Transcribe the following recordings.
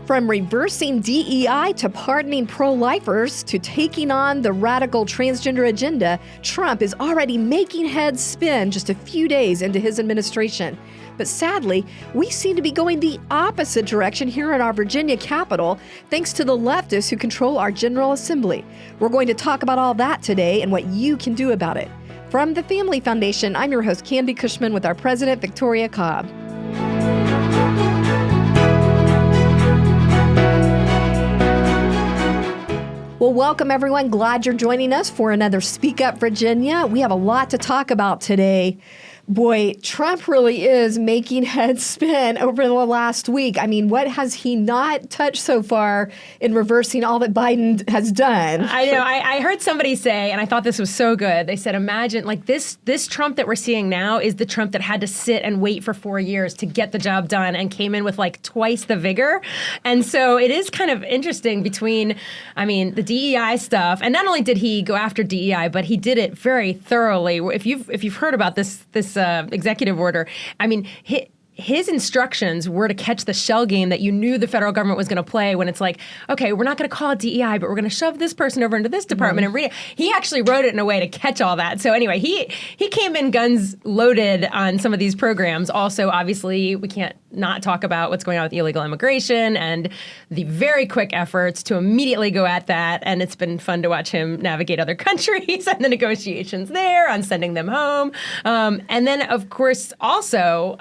From reversing DEI to pardoning pro-lifers to taking on the radical transgender agenda, Trump is already making heads spin just a few days into his administration. But sadly, we seem to be going the opposite direction here in our Virginia capital, thanks to the leftists who control our General Assembly. We're going to talk about all that today and what you can do about it. From the Family Foundation, I'm your host, Candy Cushman, with our president, Victoria Cobb. Well, welcome everyone. Glad you're joining us for another Speak Up Virginia. We have a lot to talk about today. Boy, Trump really is making heads spin over the last week. I mean, what has he not touched so far in reversing all that Biden has done? I know. I heard somebody say, and I thought this was so good. They said, imagine, like this Trump that we're seeing now is the Trump that had to sit and wait for 4 years to get the job done and came in with like twice the vigor. And so it is kind of interesting between, the DEI stuff, and not only did he go after DEI, but he did it very thoroughly. If you've heard about this executive order, his instructions were to catch the shell game that you knew the federal government was going to play when it's like, okay, we're not going to call it DEI, but we're going to shove this person over into this department and read it. He actually wrote it in a way to catch all that. So anyway, he came in guns loaded on some of these programs. Also, obviously, we can't not talk about what's going on with illegal immigration and the very quick efforts to immediately go at that. And it's been fun to watch him navigate other countries and the negotiations there on sending them home. And then, of course, also,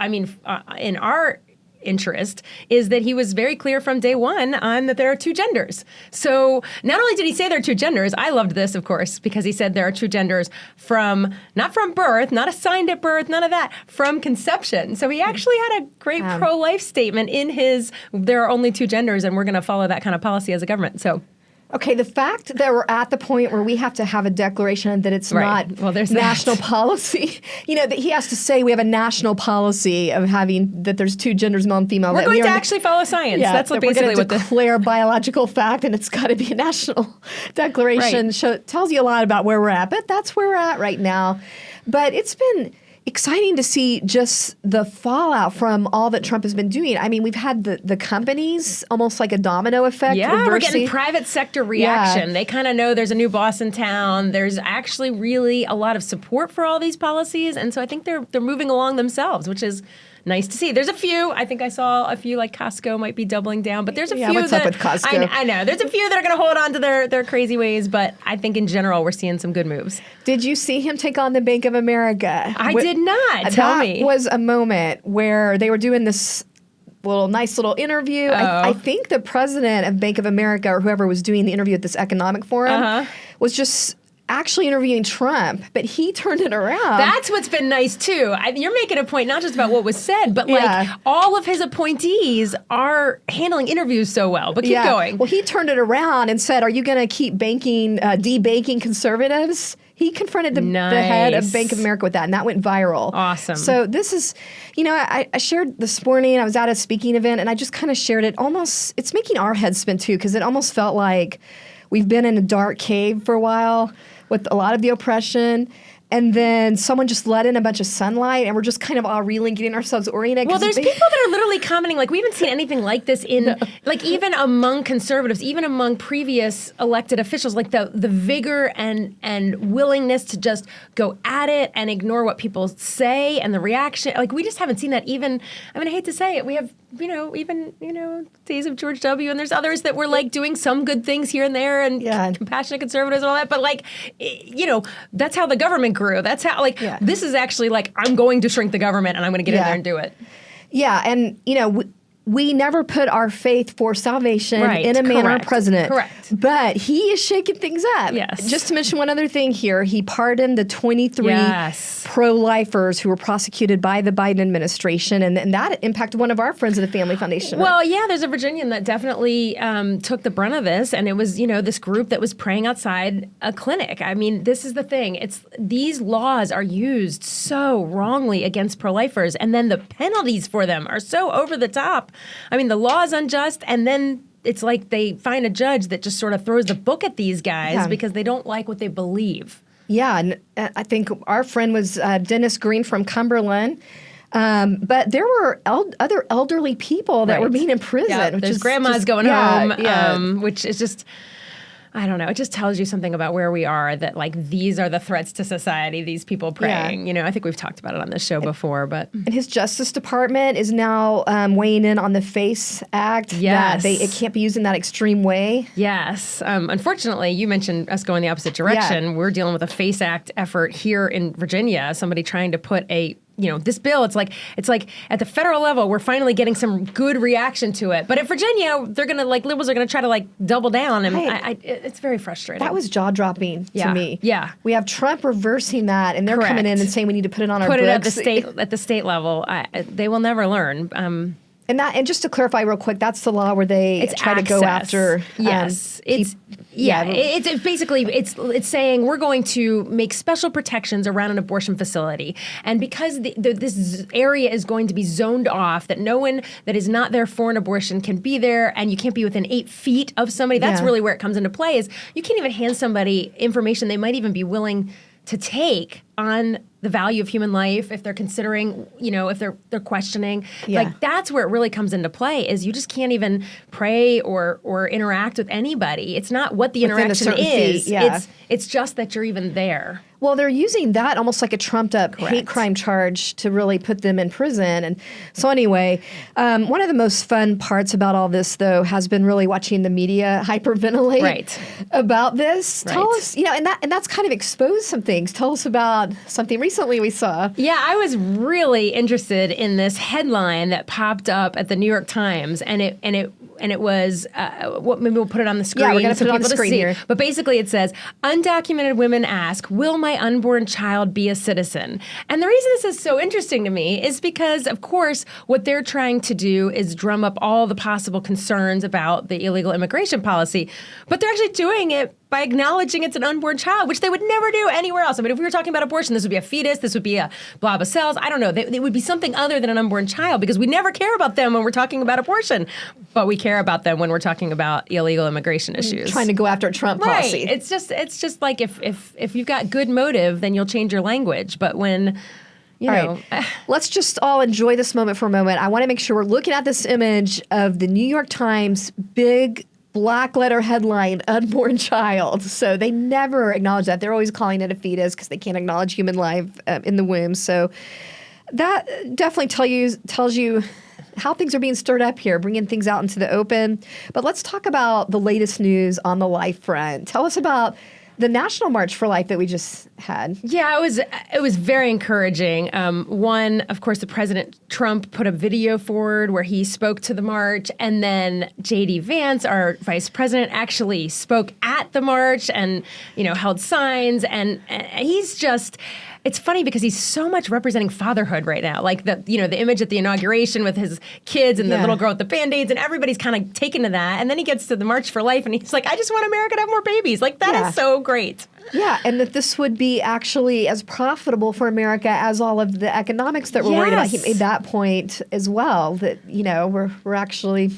in our interest is that he was very clear from day one on that there are two genders. So not only did he say there are two genders, I loved this, of course, because he said there are two genders not from birth, not assigned at birth, none of that, from conception. So he actually had a great pro-life statement in his, there are only two genders and we're going to follow that kind of policy as a government. So. Okay, the fact that we're at the point where we have to have a declaration that it's not national policy, that he has to say we have a national policy of having that there's two genders, male and female. We're going to actually follow science. Yeah, that's basically we're going to declare biological fact, and it's got to be a national declaration. Right. Tells you a lot about where we're at, but that's where we're at right now. But it's been exciting to see just the fallout from all that Trump has been doing. I mean, we've had the companies almost like a domino effect. Yeah, we're getting private sector reaction. Yeah. They kind of know there's a new boss in town. There's actually really a lot of support for all these policies. And so I think they're moving along themselves, which is nice to see. There's a few. I think I saw a few, like Costco might be doubling down, but there's a few what's up with Costco? I know. There's a few that are going to hold on to their crazy ways, but I think in general we're seeing some good moves. Did you see him take on the Bank of America? I did not. Tell me. That was a moment where they were doing this nice little interview. I think the president of Bank of America or whoever was doing the interview at this economic forum was just actually interviewing Trump, but he turned it around. That's what's been nice, too. You're making a point not just about what was said, but all of his appointees are handling interviews so well. But keep going. Well, he turned it around and said, are you going to keep debanking conservatives? He confronted the head of Bank of America with that, and that went viral. Awesome. So this is, I shared this morning, I was at a speaking event, and I just kind of shared it. It's making our heads spin, too, because it almost felt like we've been in a dark cave for a while with a lot of the oppression, and then someone just let in a bunch of sunlight, and we're just kind of all reeling, getting ourselves oriented. Well, there's people that are literally commenting, like, we haven't seen anything like this like, even among conservatives, even among previous elected officials, like the vigor and willingness to just go at it and ignore what people say and the reaction. Like, we just haven't seen that even, I hate to say it, we have, days of George W. and there's others that were like doing some good things here and there and compassionate conservatives and all that. But like, that's how the government grew. That's how this is actually like, I'm going to shrink the government and I'm going to get in there and do it. Yeah. And, we never put our faith for salvation in a man or a president. Correct. But he is shaking things up. Yes. Just to mention one other thing here, he pardoned the 23 pro-lifers who were prosecuted by the Biden administration, and that impacted one of our friends at the Family Foundation. Well, there's a Virginian that definitely took the brunt of this, and it was, this group that was praying outside a clinic. This is the thing. These laws are used so wrongly against pro-lifers, and then the penalties for them are so over the top. The law is unjust, and then it's like they find a judge that just sort of throws the book at these guys because they don't like what they believe. Yeah, and I think our friend was Dennis Green from Cumberland. But there were other elderly people that were being imprisoned. Yeah, which there's is grandmas just, going home, Yeah. which is just, I don't know. It just tells you something about where we are, that like these are the threats to society, these people praying. You know, I think we've talked about it on this show before, but. And his Justice Department is now weighing in on the FACE Act. Yes. That it can't be used in that extreme way. Yes. Unfortunately, you mentioned us going the opposite direction. Yeah. We're dealing with a FACE Act effort here in Virginia, somebody trying to put this bill, it's like at the federal level, we're finally getting some good reaction to it. But at Virginia, they're going to liberals are going to try to double down. And it's very frustrating. That was jaw dropping to me. Yeah. We have Trump reversing that, and they're coming in and saying we need to put it on our books. Put it at the state level. They will never learn. And just to clarify real quick, that's the law where they try to go after. Yes, it's basically saying we're going to make special protections around an abortion facility, and because this area is going to be zoned off, that no one that is not there for an abortion can be there, and you can't be within 8 feet of somebody. That's really where it comes into play. Is you can't even hand somebody information they might even be willing to take on the value of human life if they're considering, if they're questioning. Like that's where it really comes into play, is you just can't even pray or interact with anybody. It's not what the interaction is. It's just that you're even there. Well, they're using that almost like a trumped-up hate crime charge to really put them in prison. And so anyway, one of the most fun parts about all this, though, has been really watching the media hyperventilate about this. Tell us, and that's kind of exposed some things. Tell us about something recently we saw. Yeah, I was really interested in this headline that popped up at the New York Times, and it was maybe we'll put it on the screen. Yeah, we're going to put it on the screen here. But basically it says, undocumented women ask, will my unborn child be a citizen? And the reason this is so interesting to me is because, of course, what they're trying to do is drum up all the possible concerns about the illegal immigration policy. But they're actually doing it by acknowledging it's an unborn child, which they would never do anywhere else. I mean, if we were talking about abortion, this would be a fetus, this would be a blob of cells. I don't know. It would be something other than an unborn child, because we never care about them when we're talking about abortion. But we care about them when we're talking about illegal immigration issues. Trying to go after a Trump policy. It's just like if you've got good motive, then you'll change your language. But when... Let's just all enjoy this moment for a moment. I want to make sure we're looking at this image of the New York Times big black letter headline, unborn child. So they never acknowledge that. They're always calling it a fetus because they can't acknowledge human life in the womb. So that definitely tells you how things are being stirred up here, bringing things out into the open. But let's talk about the latest news on the life front. Tell us about the National March for Life that we just had. Yeah, it was very encouraging. One, of course, the President Trump put a video forward where he spoke to the march, and then J.D. Vance, our vice president, actually spoke at the march and held signs, and he's just. It's funny because he's so much representing fatherhood right now. Like the image at the inauguration with his kids and the little girl with the Band-Aids, and everybody's kind of taken to that. And then he gets to the March for Life and he's like, I just want America to have more babies. Like that is so great. Yeah, and that this would be actually as profitable for America as all of the economics that we're worried about. He made that point as well, that, we're actually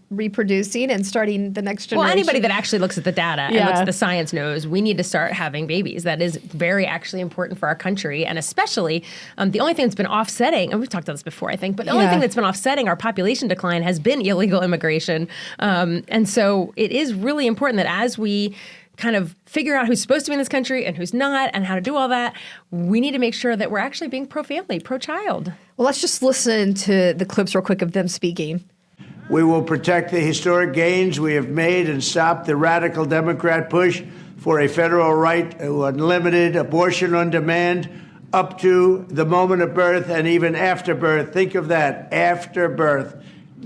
reproducing and starting the next generation. Well, anybody that actually looks at the data and looks at the science knows we need to start having babies. That is very actually important for our country, and especially the only thing that's been offsetting, and we've talked about this before, I think, but the only thing that's been offsetting our population decline has been illegal immigration. And so it is really important that as we kind of figure out who's supposed to be in this country and who's not and how to do all that, we need to make sure that we're actually being pro-family, pro-child. Well, let's just listen to the clips real quick of them speaking. We will protect the historic gains we have made and stop the radical Democrat push for a federal right to unlimited abortion on demand up to the moment of birth and even after birth. Think of that, after birth.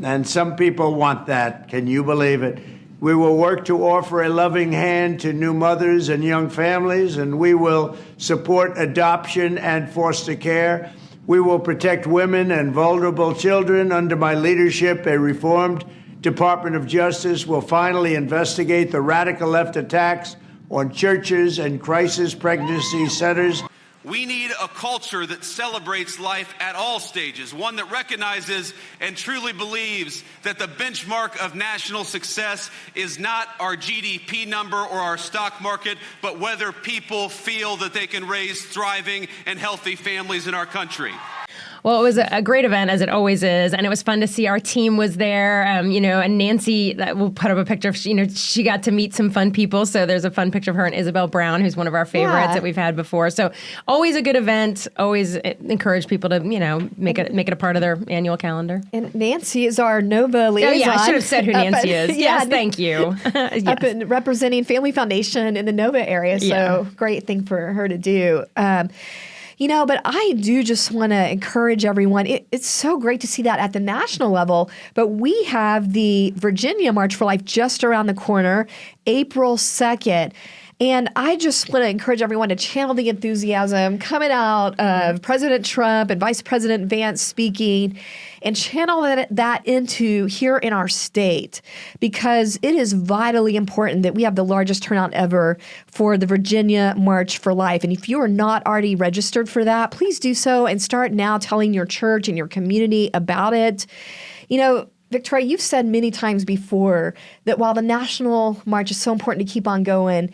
And some people want that. Can you believe it? We will work to offer a loving hand to new mothers and young families, and we will support adoption and foster care. We will protect women and vulnerable children. Under my leadership, a reformed Department of Justice will finally investigate the radical left attacks on churches and crisis pregnancy centers. We need a culture that celebrates life at all stages, one that recognizes and truly believes that the benchmark of national success is not our GDP number or our stock market, but whether people feel that they can raise thriving and healthy families in our country. Well, it was a great event, as it always is, and it was fun to see our team was there. And Nancy, we'll put up a picture of, she got to meet some fun people. So there's a fun picture of her and Isabel Brown, who's one of our favorites that we've had before. So always a good event. Always encourage people to, make it a part of their annual calendar. And Nancy is our Nova liaison. Oh yeah, I should have said who Nancy is. Yes, thank you. Yes. Up in representing Family Foundation in the Nova area. So great thing for her to do. But I do just want to encourage everyone. It's so great to see that at the national level. But we have the Virginia March for Life just around the corner, April 2nd. And I just want to encourage everyone to channel the enthusiasm coming out of President Trump and Vice President Vance speaking, and channel that into here in our state, because it is vitally important that we have the largest turnout ever for the Virginia March for Life. And if you are not already registered for that, please do so and start now telling your church and your community about it. Victoria, you've said many times before that while the National March is so important to keep on going,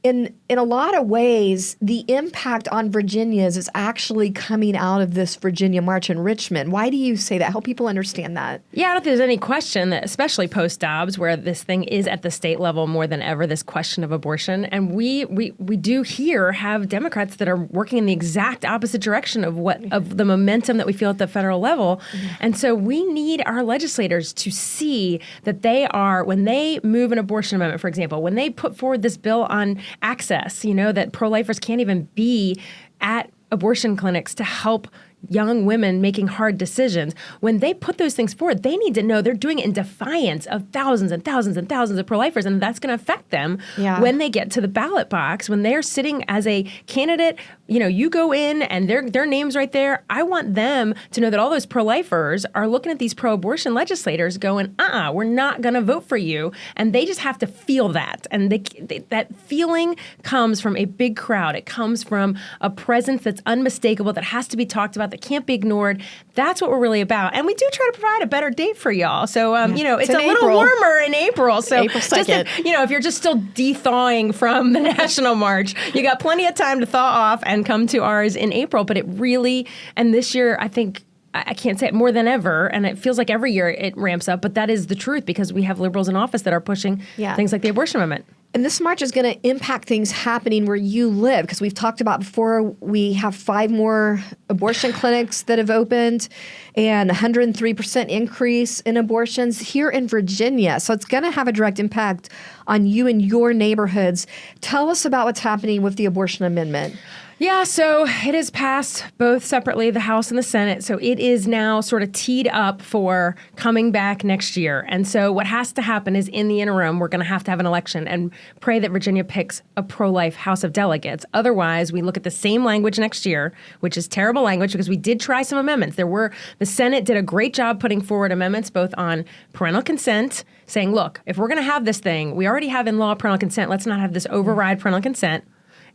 in a lot of ways, the impact on Virginians is actually coming out of this Virginia March in Richmond. Why do you say that? Help people understand that. Yeah, I don't think there's any question that, especially post-Dobbs, where this thing is at the state level more than ever, this question of abortion. And we do here have Democrats that are working in the exact opposite direction of the momentum that we feel at the federal level. Mm-hmm. And so we need our legislators to see that they are, when they move an abortion amendment, for example, when they put forward this bill on access, that pro-lifers can't even be at abortion clinics to help young women making hard decisions. When they put those things forward, they need to know they're doing it in defiance of thousands and thousands and thousands of pro-lifers, and that's going to affect them when they get to the ballot box, when they're sitting as a candidate. You go in and their name's right there. I want them to know that all those pro-lifers are looking at these pro-abortion legislators going, we're not going to vote for you. And they just have to feel that. And that feeling comes from a big crowd. It comes from a presence that's unmistakable, that has to be talked about, that can't be ignored. That's what we're really about. And we do try to provide a better date for y'all. So, it's a little warmer in April. So April 2nd. If you're just still de-thawing from the National March, you got plenty of time to thaw off and come to ours in April. But it really, and this year, I think, I can't say it more than ever, and it feels like every year it ramps up, but that is the truth, because we have liberals in office that are pushing things like the abortion amendment. And this march is going to impact things happening where you live, because we've talked about before, we have 5 more abortion clinics that have opened and 103% increase in abortions here in Virginia. So it's going to have a direct impact on you and your neighborhoods. Tell us about what's happening with the abortion amendment. Yeah, so it has passed both separately, the House and the Senate. So it is now sort of teed up for coming back next year. And so what has to happen is, in the interim, we're going to have an election and pray that Virginia picks a pro-life House of Delegates. Otherwise, we look at the same language next year, which is terrible language, because we did try some amendments. The Senate did a great job putting forward amendments both on parental consent, saying, look, if we're going to have this thing, we already have in law parental consent, let's not have this override parental consent.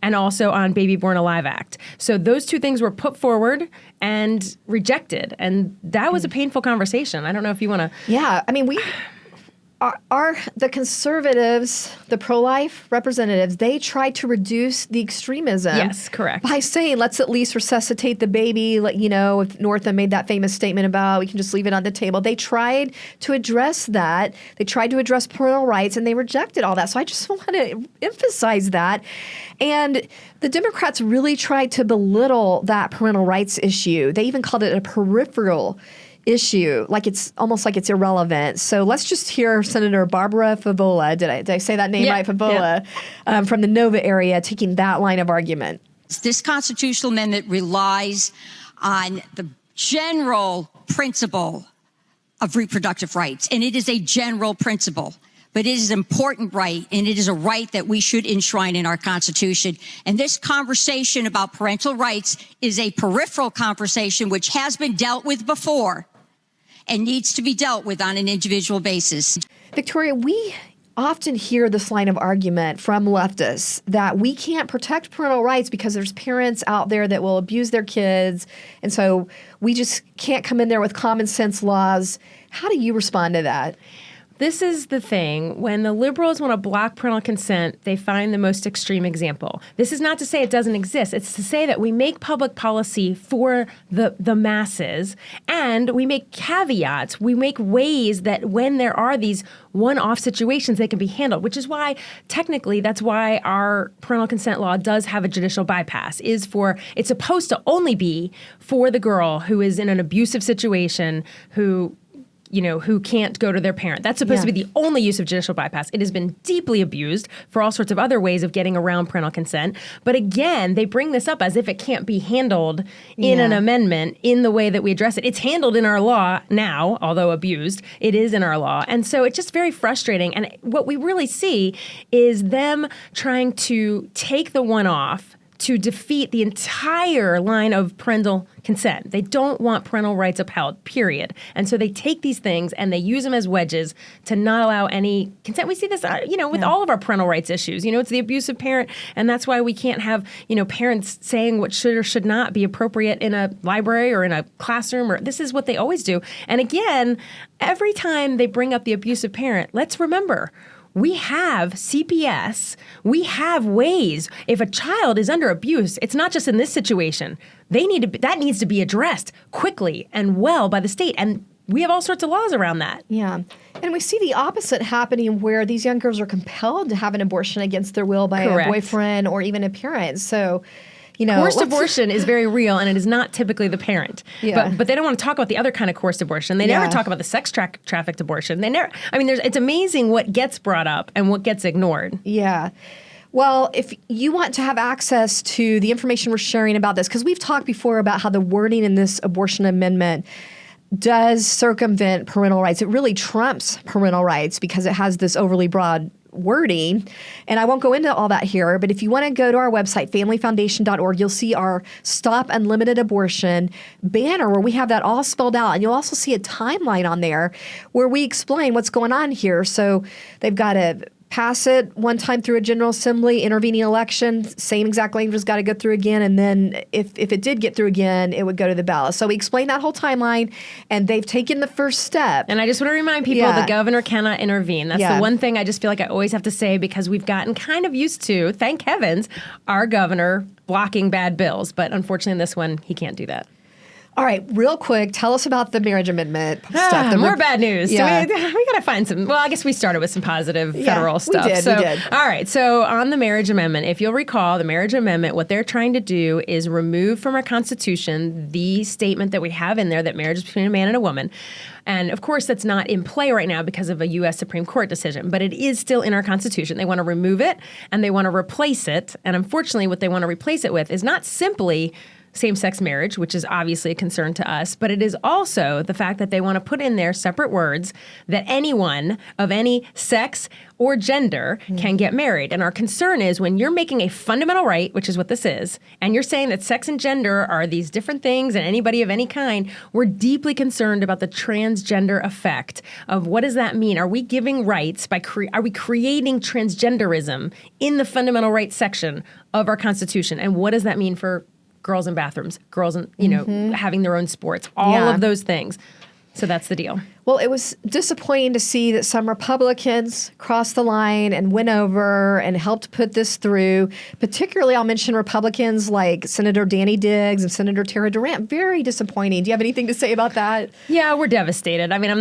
And also on Baby Born Alive Act. So those two things were put forward and rejected. And that was a painful conversation. I don't know if you want to... Yeah, I mean, the conservatives, the pro-life representatives, they tried to reduce the extremism. Yes, correct. By saying, let's at least resuscitate the baby. If Northam made that famous statement about we can just leave it on the table. They tried to address that. They tried to address parental rights, and they rejected all that. So I just want to emphasize that. And the Democrats really tried to belittle that parental rights issue. They even called it a peripheral issue, it's almost like it's irrelevant. So let's just hear Senator Barbara Favola, did I say that name right, Favola, from the Nova area, taking that line of argument. This constitutional amendment relies on the general principle of reproductive rights, and it is a general principle. But it is an important right, and it is a right that we should enshrine in our Constitution. And this conversation about parental rights is a peripheral conversation which has been dealt with before and needs to be dealt with on an individual basis. Victoria, we often hear this line of argument from leftists that we can't protect parental rights because there's parents out there that will abuse their kids, and so we just can't come in there with common sense laws. How do you respond to that? This is the thing. When the liberals want to block parental consent, they find the most extreme example. This is not to say it doesn't exist. It's to say that we make public policy for the masses, and we make caveats. We make ways that when there are these one-off situations, they can be handled, which is why, technically, that's why our parental consent law does have a judicial bypass, it's supposed to only be for the girl who is in an abusive situation, who can't go to their parent. That's supposed to be the only use of judicial bypass. It has been deeply abused for all sorts of other ways of getting around parental consent. But again, they bring this up as if it can't be handled in an amendment in the way that we address it. It's handled in our law now, although abused. It is in our law. And so it's just very frustrating. And what we really see is them trying to take the one off to defeat the entire line of parental consent. They don't want parental rights upheld, period. And so they take these things and they use them as wedges to not allow any consent. We see this, with all of our parental rights issues. It's the abusive parent, and that's why we can't have, parents saying what should or should not be appropriate in a library or in a classroom. Or this is what they always do. And again, every time they bring up the abusive parent, let's remember, we have CPS. We have ways. If a child is under abuse, it's not just in this situation. That needs to be addressed quickly and well by the state. And we have all sorts of laws around that. Yeah. And we see the opposite happening where these young girls are compelled to have an abortion against their will by a boyfriend or even a parent. So, coerced abortion is very real, and it is not typically the parent. Yeah. But they don't want to talk about the other kind of coerced abortion. They never talk about the sex trafficked abortion. They never. It's amazing what gets brought up and what gets ignored. Yeah. Well, if you want to have access to the information we're sharing about this, because we've talked before about how the wording in this abortion amendment does circumvent parental rights. It really trumps parental rights because it has this overly broad wording. And I won't go into all that here, but if you want to go to our website, familyfoundation.org, you'll see our Stop Unlimited Abortion banner where we have that all spelled out. And you'll also see a timeline on there where we explain what's going on here. So they've got to pass it one time through a General Assembly, intervening election, same exact language has got to go through again. And then if it did get through again, it would go to the ballot. So we explained that whole timeline, and they've taken the first step. And I just want to remind people the governor cannot intervene. That's the one thing I just feel like I always have to say, because we've gotten kind of used to, thank heavens, our governor blocking bad bills. But unfortunately in this one, he can't do that. All right, real quick, tell us about the marriage amendment stuff. More bad news. Yeah. We got to find some. Well, I guess we started with some positive federal stuff. We did. All right. So on the marriage amendment, if you'll recall, the marriage amendment, what they're trying to do is remove from our Constitution the statement that we have in there that marriage is between a man and a woman. And of course, that's not in play right now because of a U.S. Supreme Court decision, but it is still in our Constitution. They want to remove it and they want to replace it. And unfortunately, what they want to replace it with is not simply same-sex marriage, which is obviously a concern to us, but it is also the fact that they want to put in there separate words that anyone of any sex or gender can get married. And our concern is when you're making a fundamental right, which is what this is, and you're saying that sex and gender are these different things and anybody of any kind, we're deeply concerned about the transgender effect of what does that mean? Are we giving rights by are we creating transgenderism in the fundamental rights section of our Constitution? And what does that mean for girls in bathrooms, girls in, having their own sports, all of those things. So that's the deal. Well, it was disappointing to see that some Republicans crossed the line and went over and helped put this through. Particularly, I'll mention Republicans like Senator Danny Diggs and Senator Tara Durant. Very disappointing. Do you have anything to say about that? Yeah, we're devastated. I mean, I'm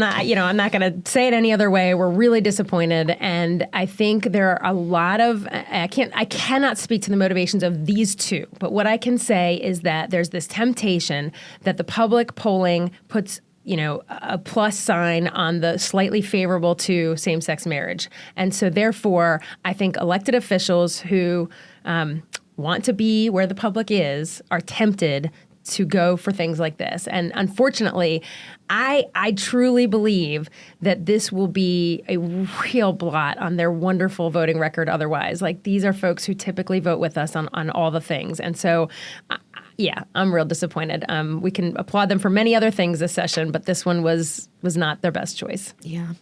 not going to say it any other way. We're really disappointed. And I think there are a lot of, I cannot speak to the motivations of these two. But what I can say is that there's this temptation that the public polling puts a plus sign on the slightly favorable to same-sex marriage. And so therefore, I think elected officials who want to be where the public is are tempted to go for things like this. And unfortunately, I truly believe that this will be a real blot on their wonderful voting record otherwise. Like, these are folks who typically vote with us on all the things. And so yeah, I'm real disappointed. We can applaud them for many other things this session, but this one was not their best choice. Yeah.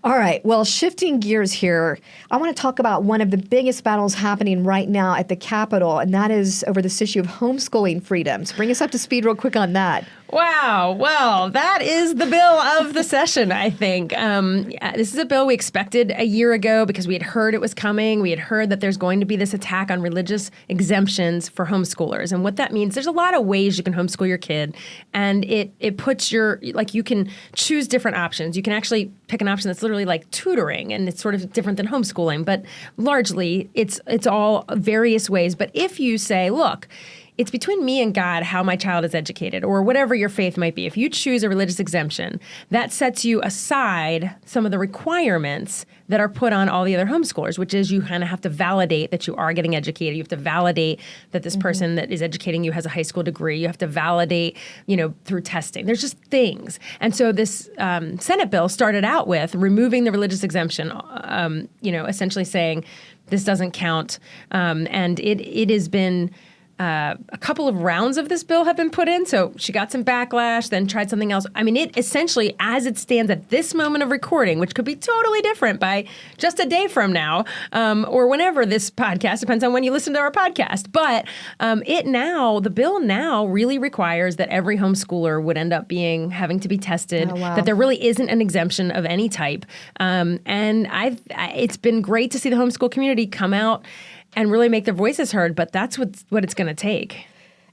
All right. Well, shifting gears here, I want to talk about one of the biggest battles happening right now at the Capitol, and that is over this issue of homeschooling freedoms. Bring us up to speed real quick on that. Wow. Well, that is the bill of the session, I think. This is a bill we expected a year ago because we had heard it was coming. We had heard that there's going to be this attack on religious exemptions for homeschoolers. And what that means, there's a lot of ways you can homeschool your kid. And it puts you can choose different options. You can actually pick an option that's literally like tutoring, and it's sort of different than homeschooling. But largely, it's all various ways. But if you say, look, it's between me and God how my child is educated, or whatever your faith might be. If you choose a religious exemption, that sets you aside some of the requirements that are put on all the other homeschoolers, which is you kind of have to validate that you are getting educated. You have to validate that this person that is educating you has a high school degree. You have to validate, through testing. There's just things. And so this Senate bill started out with removing the religious exemption, essentially saying this doesn't count. And it has been... a couple of rounds of this bill have been put in, so she got some backlash, then tried something else. I mean, it essentially, as it stands at this moment of recording, which could be totally different by just a day from now, or whenever this podcast, depends on when you listen to our podcast. But the bill now really requires that every homeschooler would end up having to be tested, that there really isn't an exemption of any type. And it's been great to see the homeschool community come out and really make their voices heard, but that's what it's going to take.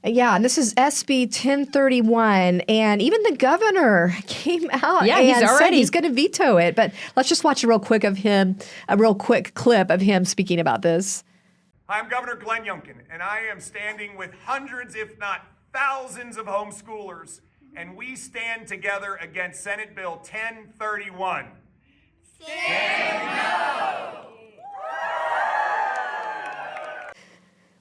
Yeah, and this is SB 1031, and even the governor came out and said he's going to veto it. But let's just watch a real quick clip of him speaking about this. Hi, I'm Governor Glenn Youngkin, and I am standing with hundreds, if not thousands, of homeschoolers, and we stand together against Senate Bill 1031. Stand no!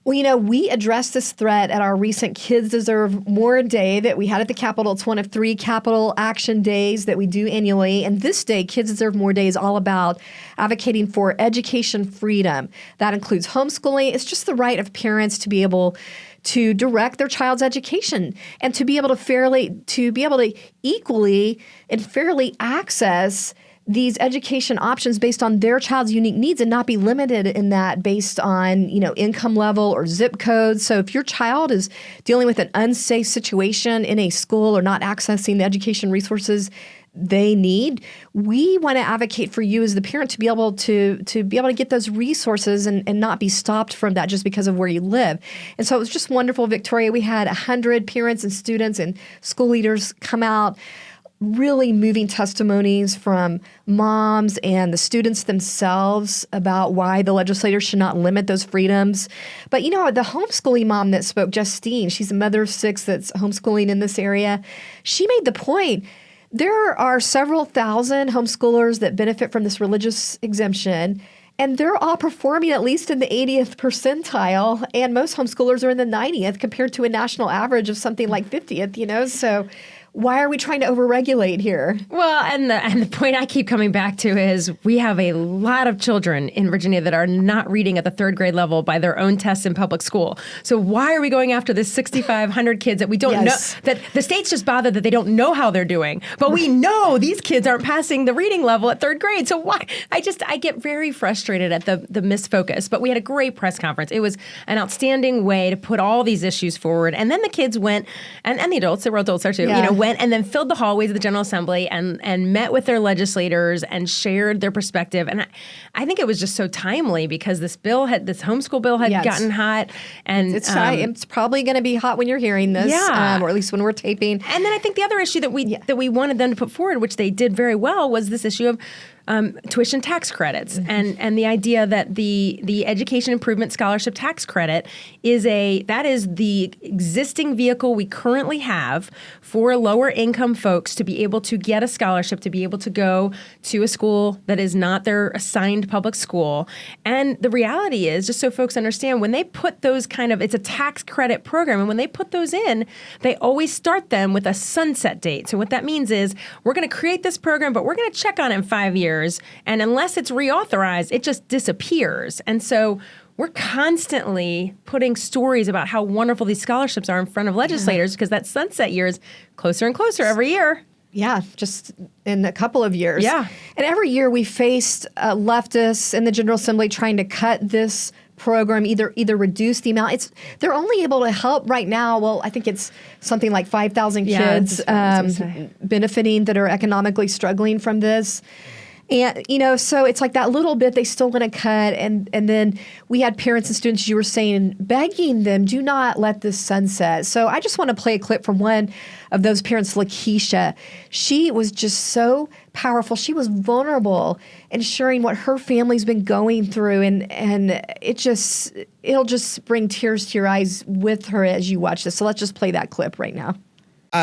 Well, we addressed this threat at our recent Kids Deserve More Day that we had at the Capitol. It's one of 3 Capitol Action Days that we do annually. And this day, Kids Deserve More Day, is all about advocating for education freedom. That includes homeschooling. It's just the right of parents to be able to direct their child's education and to be able to equally and fairly access these education options based on their child's unique needs and not be limited in that based on, income level or zip code. So if your child is dealing with an unsafe situation in a school or not accessing the education resources they need, we want to advocate for you as the parent to be able to get those resources and not be stopped from that just because of where you live. And so it was just wonderful, Victoria. We had 100 parents and students and school leaders come out, really moving testimonies from moms and the students themselves about why the legislators should not limit those freedoms. But, the homeschooling mom that spoke, Justine, she's a mother of 6 that's homeschooling in this area. She made the point, there are several thousand homeschoolers that benefit from this religious exemption, and they're all performing at least in the 80th percentile, and most homeschoolers are in the 90th compared to a national average of something like 50th, so why are we trying to overregulate here? Well, and the point I keep coming back to is we have a lot of children in Virginia that are not reading at the 3rd grade level by their own tests in public school. So why are we going after this 6,500 kids that we don't know, that the state's just bothered that they don't know how they're doing, but we know these kids aren't passing the reading level at 3rd grade. So why? I get very frustrated at the misfocus. But we had a great press conference. It was an outstanding way to put all these issues forward. And then the kids went, and the adults, there were adults there too, went and then filled the hallways of the General Assembly and met with their legislators and shared their perspective. And I think it was just so timely because this homeschool bill had gotten hot. And it's probably going to be hot when you're hearing this, or at least when we're taping. And then I think the other issue that we wanted them to put forward, which they did very well, was this issue of tuition tax credits, and the idea that the Education Improvement Scholarship Tax Credit is the existing vehicle we currently have for lower income folks to be able to get a scholarship, to be able to go to a school that is not their assigned public school. And the reality is, just so folks understand, when they put those it's a tax credit program, and when they put those in, they always start them with a sunset date. So what that means is we're going to create this program, but we're going to check on it in 5 years. And unless it's reauthorized, it just disappears. And so we're constantly putting stories about how wonderful these scholarships are in front of legislators because that sunset year is closer and closer every year. Yeah, just in a couple of years. Yeah. And every year we faced leftists in the General Assembly trying to cut this program, either reduce the amount. They're only able to help right now. Well, I think it's something like 5,000 kids benefiting that are economically struggling from this. And, so it's like that little bit they still want to cut. And then we had parents and students, you were saying, begging them, do not let this sunset. So I just want to play a clip from one of those parents, Lakeisha. She was just so powerful. She was vulnerable and sharing what her family's been going through. And it'll just bring tears to your eyes with her as you watch this. So let's just play that clip right now.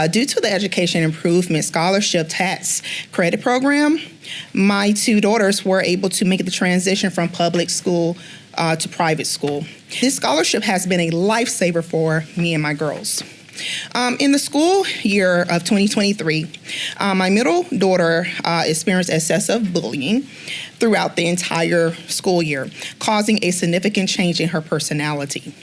Due to the Education Improvement Scholarship Tax Credit Program, my two daughters were able to make the transition from public school to private school. This scholarship has been a lifesaver for me and my girls. In the school year of 2023, my middle daughter experienced excessive bullying throughout the entire school year, causing a significant change in her personality.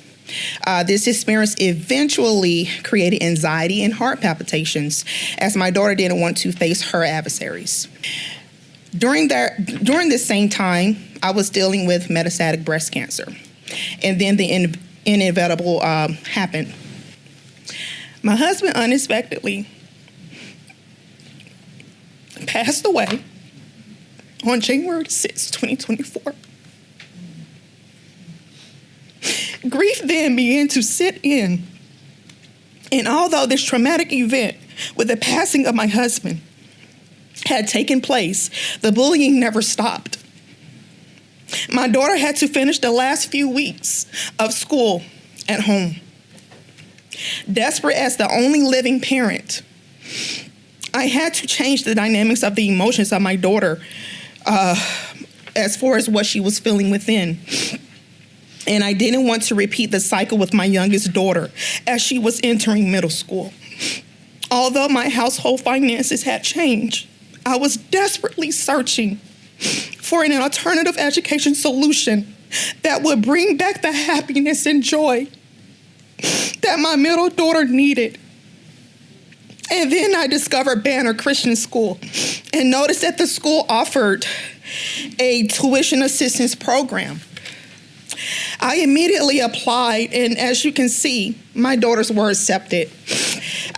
This experience eventually created anxiety and heart palpitations as my daughter didn't want to face her adversaries. During this same time, I was dealing with metastatic breast cancer, and then the inevitable happened. My husband unexpectedly passed away on January 6, 2024. Grief then began to sit in, and although this traumatic event with the passing of my husband had taken place, the bullying never stopped. My daughter had to finish the last few weeks of school at home. Desperate as the only living parent, I had to change the dynamics of the emotions of my daughter as far as what she was feeling within. And I didn't want to repeat the cycle with my youngest daughter as she was entering middle school. Although my household finances had changed, I was desperately searching for an alternative education solution that would bring back the happiness and joy that my middle daughter needed. And then I discovered Banner Christian School and noticed that the school offered a tuition assistance program. I immediately applied, and as you can see, my daughters were accepted.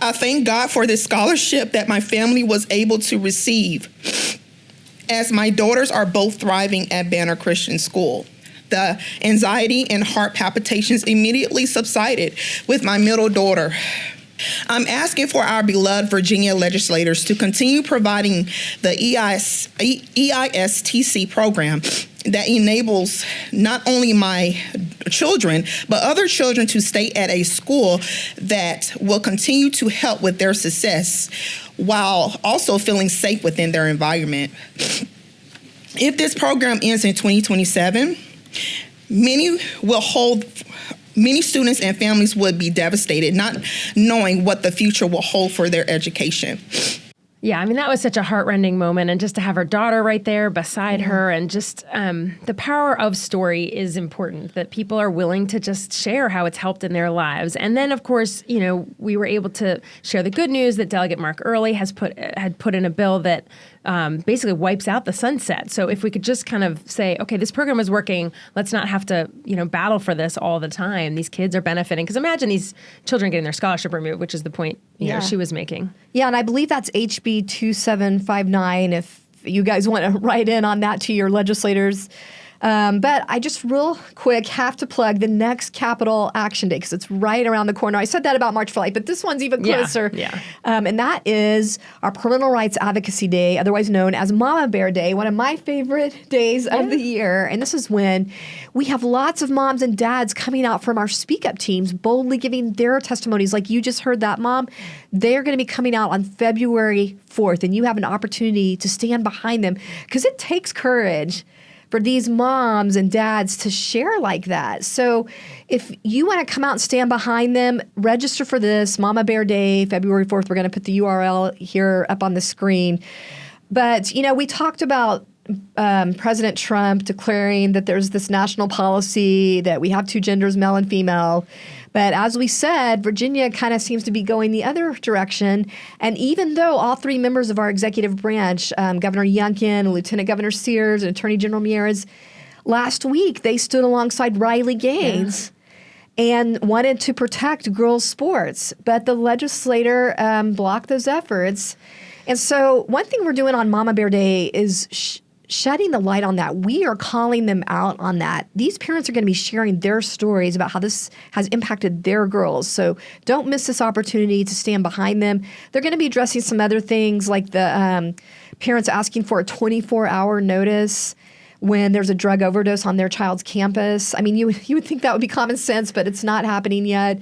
I thank God for this scholarship that my family was able to receive, as my daughters are both thriving at Banner Christian School. The anxiety and heart palpitations immediately subsided with my middle daughter. I'm asking for our beloved Virginia legislators to continue providing the EISTC program that enables not only my children, but other children to stay at a school that will continue to help with their success while also feeling safe within their environment. If this program ends in 2027, many students and families would be devastated, not knowing what the future will hold for their education. Yeah, I mean, that was such a heartrending moment. And just to have her daughter right there beside her, and just the power of story is important, that people are willing to just share how it's helped in their lives. And then, of course, we were able to share the good news that Delegate Mark Earley had put in a bill that basically wipes out the sunset. So if we could just kind of say, okay, this program is working, let's not have to, battle for this all the time. These kids are benefiting. Because imagine these children getting their scholarship removed, which is the point she was making. Yeah, and I believe that's HB 2759 if you guys want to write in on that to your legislators. But I just real quick have to plug the next Capitol Action Day because it's right around the corner. I said that about March for Life, but this one's even closer. Yeah. And that is our Parental Rights Advocacy Day, otherwise known as Mama Bear Day, one of my favorite days of the year. And this is when we have lots of moms and dads coming out from our Speak Up teams, boldly giving their testimonies. Like you just heard that, Mom. They're going to be coming out on February 4th, and you have an opportunity to stand behind them because it takes courage for these moms and dads to share like that. So if you want to come out and stand behind them, register for this, Mama Bear Day, February 4th. We're going to put the URL here up on the screen. But, we talked about President Trump declaring that there's this national policy that we have two genders, male and female. But as we said, Virginia kind of seems to be going the other direction. And even though all three members of our executive branch, Governor Youngkin, Lieutenant Governor Sears, and Attorney General Mieres, last week they stood alongside Riley Gaines and wanted to protect girls' sports, but the legislator blocked those efforts. And so one thing we're doing on Mama Bear Day is shedding the light on that. We are calling them out on that. These parents are going to be sharing their stories about how this has impacted their girls. So don't miss this opportunity to stand behind them. They're going to be addressing some other things like the parents asking for a 24-hour notice when there's a drug overdose on their child's campus. I mean, you would think that would be common sense, but it's not happening yet.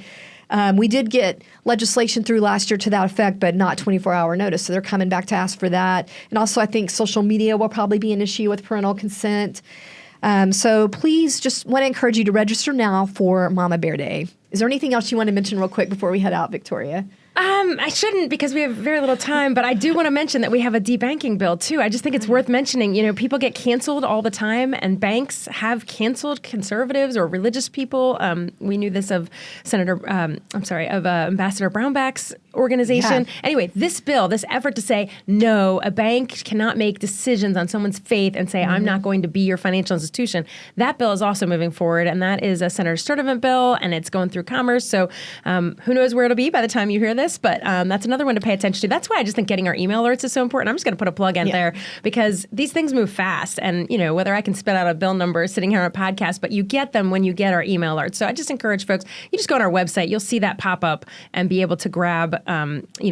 We did get legislation through last year to that effect, but not 24-hour notice. So they're coming back to ask for that. And also, I think social media will probably be an issue with parental consent. So please, just want to encourage you to register now for Mama Bear Day. Is there anything else you want to mention real quick before we head out, Victoria? I shouldn't because we have very little time, but I do want to mention that we have a debanking bill too. I just think it's worth mentioning. You know, people get canceled all the time, and banks have canceled conservatives or religious people. We knew this of Ambassador Brownback's organization. Yeah. Anyway, this bill, this effort to say, no, a bank cannot make decisions on someone's faith and say, I'm not going to be your financial institution. That bill is also moving forward, and that is a Senator Sturtevant bill, and it's going through Commerce. So who knows where it'll be by the time you hear this, but that's another one to pay attention to. That's why I just think getting our email alerts is so important. I'm just going to put a plug in there because these things move fast. And, you know, whether I can spit out a bill number sitting here on a podcast, but you get them when you get our email alerts. So I just encourage folks, you just go on our website, you'll see that pop up and be able to grab,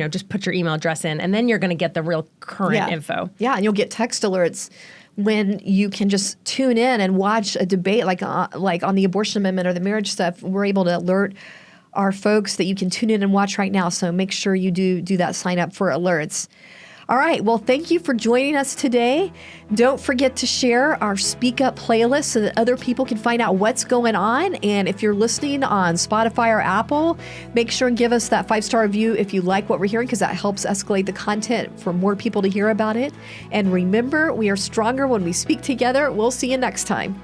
just put your email address in, and then you're going to get the real current info. Yeah, and you'll get text alerts when you can just tune in and watch a debate like on the abortion amendment or the marriage stuff. We're able to alert our folks that you can tune in and watch right now. So make sure you do that, sign up for alerts. All right. Well, thank you for joining us today. Don't forget to share our Speak Up playlist so that other people can find out what's going on. And if you're listening on Spotify or Apple, make sure and give us that 5-star review if you like what we're hearing, because that helps escalate the content for more people to hear about it. And remember, we are stronger when we speak together. We'll see you next time.